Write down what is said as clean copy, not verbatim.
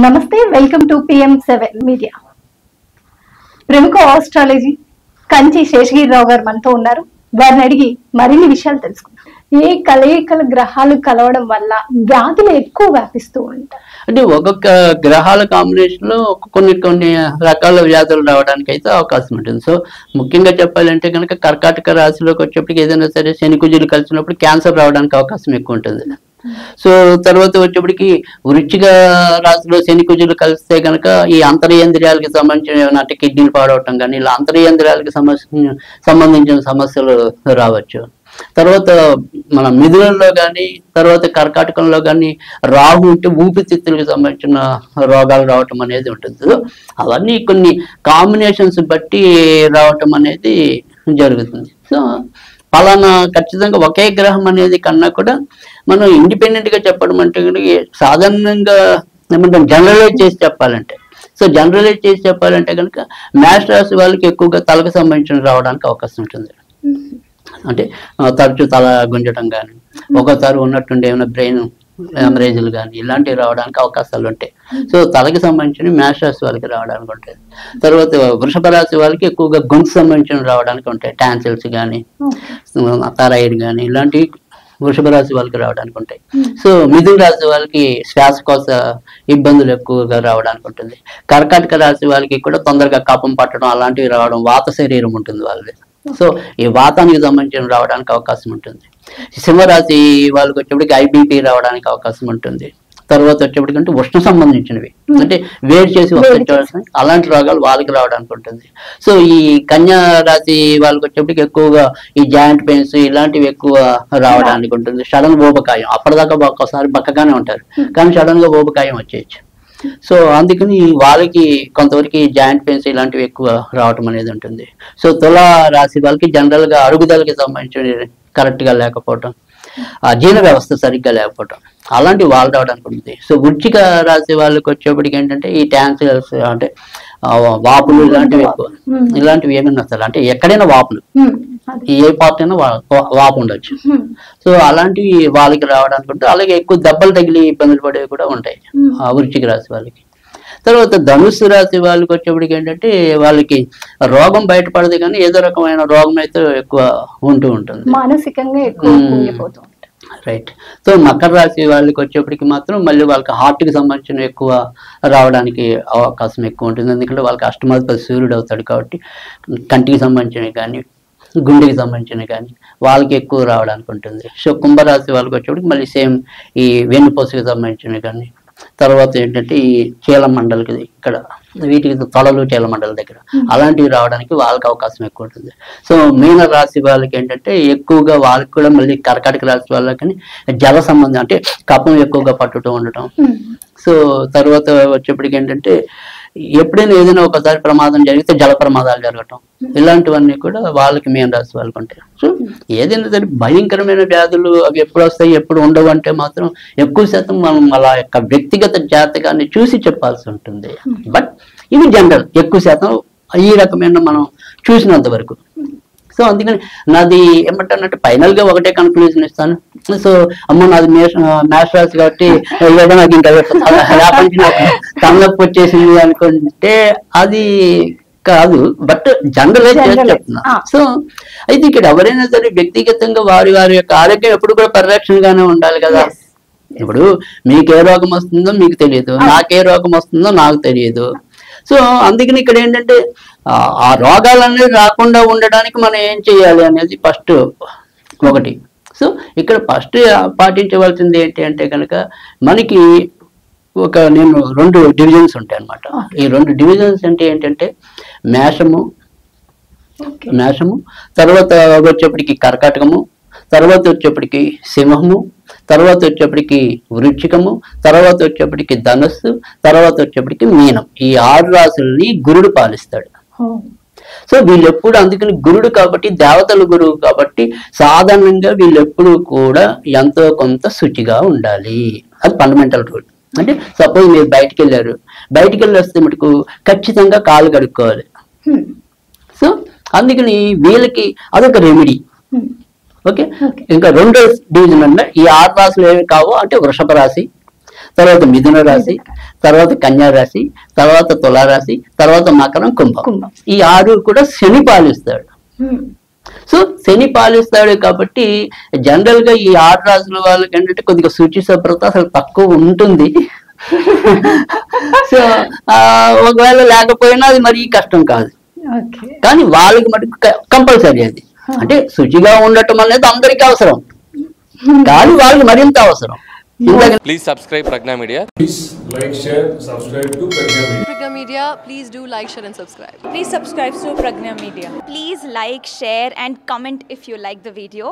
నమస్తే, welcome to PM7 media. ప్రముఖ astrology Kanchi Seshagiri Rao గారు మనతో ఉన్నారు. వారిని అడిగి మరిన్ని విషయాలు తెలుసుకుందాం. ఏ కలయికల గ్రహాలు కలవడం వల్ల వ్యాధులు ఎక్కువ వ్యాపిస్తూ ఉంటాయి? అంటే ఒక్కొక్క గ్రహాల కాంబినేషన్ లో కొన్ని రకాల వ్యాధులు రావడానికి అయితే అవకాశం ఉంటుంది. సో ముఖ్యంగా చెప్పాలంటే కనుక కర్కాటక రాశిలోకి వచ్చేప్పటికి ఏదైనా సరే శని కుజులు కలిసినప్పుడు క్యాన్సర్ రావడానికి అవకాశం ఎక్కువ ఉంటుంది. సో తర్వాత వచ్చేప్పటికి వృశ్చిక రాశిలో శని కుజులు కలిస్తే కనుక ఈ అంతర్యేంద్రియాలకి సంబంధించిన అంటే కిడ్నీలు పాడవటం కానీ ఇలా అంతర్యేంద్రియాలకి సంబంధించిన సమస్యలు రావచ్చు. తర్వాత మన మిథునంలో కానీ తర్వాత కర్కాటకంలో కానీ రాహు ఉంటే ఊపిరితిత్తులకు సంబంధించిన రోగాలు రావటం అనేది ఉంటుంది. సో అవన్నీ కొన్ని కాంబినేషన్స్ బట్టి రావటం అనేది జరుగుతుంది. సో పలానా ఖచ్చితంగా ఒకే గ్రహం అనేది కన్నా కూడా మనం ఇండిపెండెంట్ గా చెప్పడం అంటే సాధారణంగా ఏమంటాం జనరలైజ్ చేసి చెప్పాలంటే, సో జనరలైజ్ చేసి చెప్పాలంటే కనుక మేష రాశి వాళ్ళకి ఎక్కువగా తలకు సంబంధించిన రావడానికి అవకాశం ఉంటుంది. అంటే తరచు తల గుంజటం కానీ ఒకసారి ఉన్నట్టుండి ఏమైనా బ్రెయిన్ హెమరేజ్లు కానీ ఇలాంటివి రావడానికి అవకాశాలు ఉంటాయి. సో తలకి సంబంధించిన మేష రాశి వాళ్ళకి రావడానికి ఉంటాయి. తర్వాత వృషభ రాశి వాళ్ళకి ఎక్కువగా గొంతు సంబంధించిన రావడానికి ఉంటాయి. టాన్సిల్స్ కానీ థైరాయిడ్ కానీ ఇలాంటివి వృషభ రాశి వాళ్ళకి రావడానికి ఉంటాయి. సో మిథున రాశి వాళ్ళకి శ్వాసకోశ ఇబ్బందులు ఎక్కువగా రావడానికి ఉంటుంది. కర్కాటక రాశి వాళ్ళకి కూడా తొందరగా కఫం పట్టడం అలాంటివి రావడం, వాత శరీరం ఉంటుంది వాళ్ళది. సో ఈ వాతానికి సంబంధించిన రావడానికి అవకాశం ఉంటుంది. సింహరాశి వాళ్ళకి వచ్చేప్పటికి IBP రావడానికి అవకాశం ఉంటుంది. తర్వాత వచ్చేప్పటికి అంటే ఉష్ణ సంబంధించినవి అంటే వేడి చేసి వస్తాయి అలాంటి రోగాలు వాళ్ళకి రావడానికి ఉంటుంది. సో ఈ కన్యా రాశి వాళ్ళకి వచ్చేప్పటికి ఎక్కువగా ఈ జాయింట్ పెయిన్స్ ఇలాంటివి ఎక్కువ రావడానికి ఉంటుంది. సడన్ ఊబకాయం, అప్పటిదాకా ఒక్కసారి బక్కగానే ఉంటారు కానీ సడన్ గా ఊబకాయం వచ్చేయచ్చు. సో అందుకని వాళ్ళకి కొంతవరకు జాయింట్ పెయిన్స్ ఇలాంటివి ఎక్కువ రావటం అనేది ఉంటుంది. సో తులా రాశి వాళ్ళకి జనరల్ గా అరుగుదలకి సంబంధించిన కరెక్ట్ గా లేకపోవటం, జీర్ణ వ్యవస్థ సరిగ్గా లేకపోవటం అలాంటివి వాళ్ళు రావడానికి ఉంటుంది. సో వృశ్చిక రాశి వాళ్ళకి వచ్చేప్పటికి ఏంటంటే ఈ టాన్సిల్స్ అంటే వాపులు ఇలాంటివి ఎక్కువ, ఇలాంటివి ఏమైనా వస్తారు అంటే ఎక్కడైనా వాపులు ఏ పార్ట్ అయినా వాపు ఉండొచ్చు. సో అలాంటివి వాళ్ళకి రావడానికి ఉంటుంది. అలాగే ఎక్కువ దెబ్బలు తగిలి ఇబ్బందులు పడేవి కూడా ఉంటాయి వృశ్చిక రాశి వాళ్ళకి. తర్వాత ధనుస్సు రాశి వాళ్ళకి వచ్చేప్పటికి ఏంటంటే వాళ్ళకి రోగం బయటపడదు కానీ ఏదో రకమైన రోగం అయితే ఎక్కువ ఉంటూ ఉంటుంది, మానసికంగా ఎక్కువ కుంగిపోతుంది. రైట్. సో మకర రాశి వాళ్ళకి వచ్చేప్పటికి మాత్రం మళ్ళీ వాళ్ళకి హార్ట్కి సంబంధించిన ఎక్కువ రావడానికి అవకాశం ఎక్కువ ఉంటుంది. ఎందుకంటే వాళ్ళకి అష్టమాధిపతి సూర్యుడు అవుతాడు కాబట్టి కంటికి సంబంధించినవి కానీ గుండెకి సంబంధించినవి కానీ వాళ్ళకి ఎక్కువ రావడానికి ఉంటుంది. సో కుంభరాశి వాళ్ళకి వచ్చేప్పటికి మళ్ళీ సేమ్ ఈ వెన్నుపూసకి సంబంధించినవి కానీ తర్వాత ఏంటంటే ఈ చీల మండలికి ఇక్కడ వీటికి తొడలు చీల మండలి దగ్గర అలాంటివి రావడానికి వాళ్ళకి అవకాశం ఎక్కువ ఉంటుంది. సో మీన రాశి వాళ్ళకి ఏంటంటే ఎక్కువగా వాళ్ళకి కూడా మళ్ళీ కర్కాటక రాశి వాళ్ళకి జల సంబంధం అంటే కఫం ఎక్కువగా పట్టుతూ ఉండటం. సో తర్వాత వచ్చేప్పటికి ఏంటంటే ఎప్పుడైనా ఏదైనా ఒకసారి ప్రమాదం జరిగితే జల ప్రమాదాలు జరగటం ఇలాంటివన్నీ కూడా వాళ్ళకి మీన రాశి వాళ్ళకి ఉంటాయి. సో ఏదైనా సరే భయంకరమైన వ్యాధులు అవి ఎప్పుడు వస్తాయి ఎప్పుడు ఉండవు అంటే మాత్రం ఎక్కువ శాతం మనం అలా యొక్క వ్యక్తిగత జాతకాన్ని చూసి చెప్పాల్సి ఉంటుంది. బట్ ఇవి జనరల్ ఎక్కువ శాతం ఈ రకమైన మనం చూసినంత వరకు. సో అందుకని నాది ఏమంటానంటే ఫైనల్ గా ఒకటే కన్క్లూజన్ ఇస్తాను. సో అమ్మ నాది మేష రాశి కాబట్టి ఏదో నాకు ఇంకా తలనొప్పి వచ్చేసింది అనుకుంటే అది కాదు, బట్ జనరలైజ్ చేసి చెప్తున్నా. సో అయితే ఇక్కడ ఎవరైనా సరే వ్యక్తిగతంగా వారి వారి యొక్క ఆరోగ్యం ఎప్పుడు కూడా పరిరక్షణగానే ఉండాలి కదా. ఇప్పుడు మీకు ఏ రోగం వస్తుందో మీకు తెలియదు, నాకే రోగం వస్తుందో నాకు తెలియదు. సో అందుకని ఇక్కడ ఏంటంటే ఆ రోగాలన్నీ రాకుండా ఉండడానికి మనం ఏం చేయాలి అనేది ఫస్ట్ ఒకటి. సో ఇక్కడ ఫస్ట్ పాటించవలసింది ఏంటి అంటే కనుక మనకి నేను 2 డివిజన్స్ ఉంటాయి అన్నమాట. ఈ 2 డివిజన్స్ అంటే ఏంటంటే మేషము తర్వాత వచ్చేప్పటికి కర్కాటకము, తర్వాత వచ్చేప్పటికి సింహము, తర్వాత వచ్చేప్పటికి వృశ్చికము, తర్వాత వచ్చేప్పటికి ధనస్సు, తర్వాత వచ్చేప్పటికి మీనం. ఈ 6 రాశుల్ని గురుడు పాలిస్తాడు. సో వీళ్ళెప్పుడు అందుకని గురుడు కాబట్టి దేవతల గురువు కాబట్టి సాధారణంగా వీళ్ళెప్పుడు కూడా ఎంతో కొంత శుచిగా ఉండాలి. అది ఫండమెంటల్ రూల్. అంటే సపోజ్ మీరు బయటికి వెళ్ళి వస్తే మటుకు ఖచ్చితంగా కాలు కడుక్కోవాలి. సో అందుకని వీళ్ళకి అదొక రెమెడీ. ఓకే. ఇంకా 2వ డివిజన్ అంటే ఈ 6 రాశులు ఏవి కావో అంటే వృషభ రాశి, తర్వాత మిథున రాశి, తర్వాత కన్యా రాశి, తర్వాత తులారాశి, తర్వాత మకరం, కుంభం. ఈ 6 కూడా శని పాలిస్తాడు. సో శని పాలిస్తాడు కాబట్టి జనరల్ గా ఈ 6 రాశుల వాళ్ళకి ఏంటంటే కొద్దిగా శుచి శుభ్రత అసలు తక్కువ ఉంటుంది. సో ఒకవేళ లేకపోయినా అది మరీ కష్టం కాదు, కానీ వాళ్ళకి మటుకు కంపల్సరీ అది. అంటే శుచిగా ఉండటం అనేది అందరికీ అవసరం, కానీ వాళ్ళకి మరింత అవసరం. Please subscribe Pragna Media. Please like, share, subscribe to Pragna Media. Pragna Media, please do like, share and subscribe. Please subscribe to Pragna Media. Please like, share and comment if you like the video.